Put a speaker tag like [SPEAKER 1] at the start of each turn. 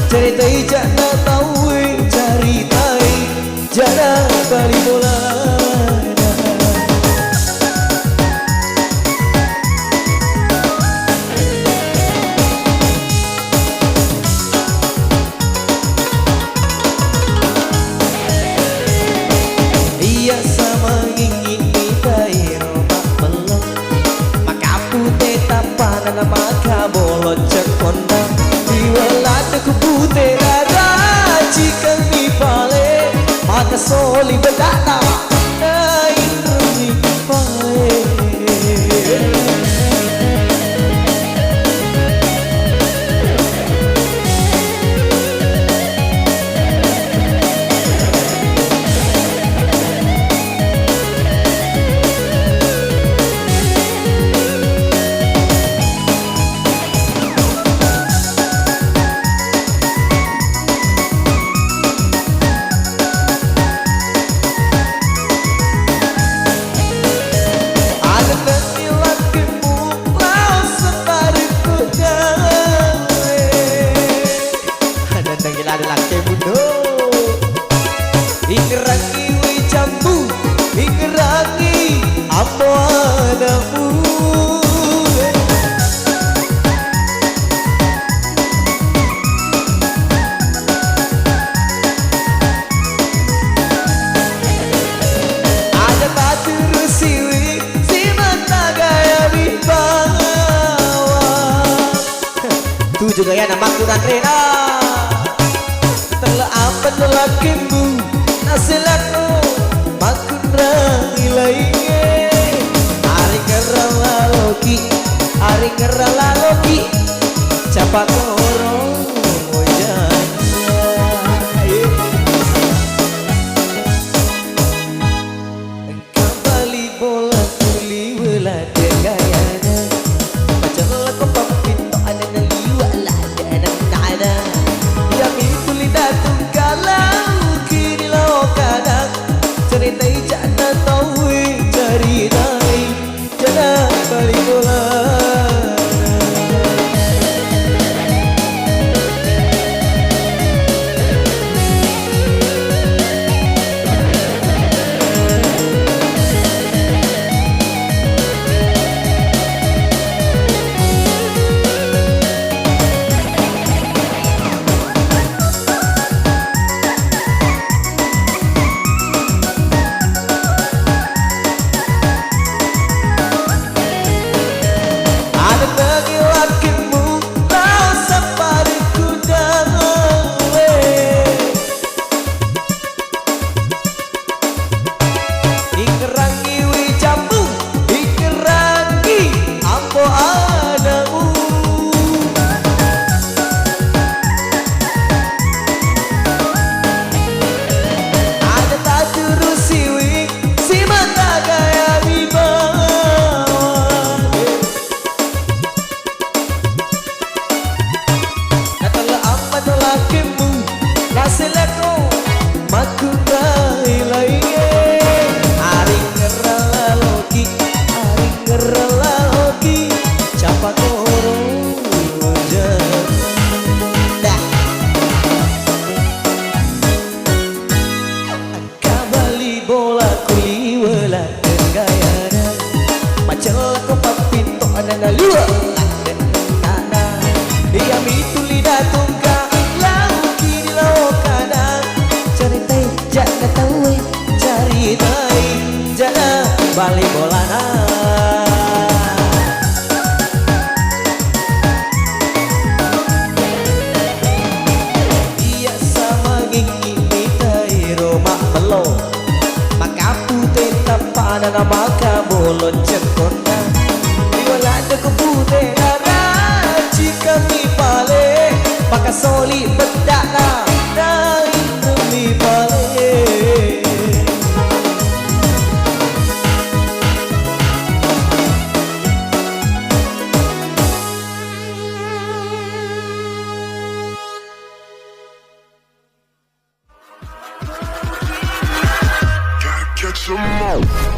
[SPEAKER 1] Ceritai jana tahu ceritai jana balik bola. Iya sama ingin mitai romak melong, maka putih tapanan maka bolot cekondang. Diwalad ku putih rada jika mi pale, maka soli bedana naik rumi pale. Ingrangi wi jambu, ingrangi apa adamu. Ada tak terus siwi, si mata gaya wibawa. Tu juga ya namaku dan Rena. Telah apa lelakimu nasilatmu makun rangi lainnya. Ari kerala loki, ari kerala loki, capak orang mojanya. Kembali bola kuli wala gayana, macam lagu pampito ada liwa la ada nada. Yang itu lidah tunggalau kini lo kadang ceritai jana tahu ceritai jana balik bola. Balik bola na. Iya sama gigi mitai romak melo, maka putih tapanan maka bolot cekona. Diwalad ku putih nara jika mi pale, maka soli bedana naik demi pale.
[SPEAKER 2] Catch 'em all.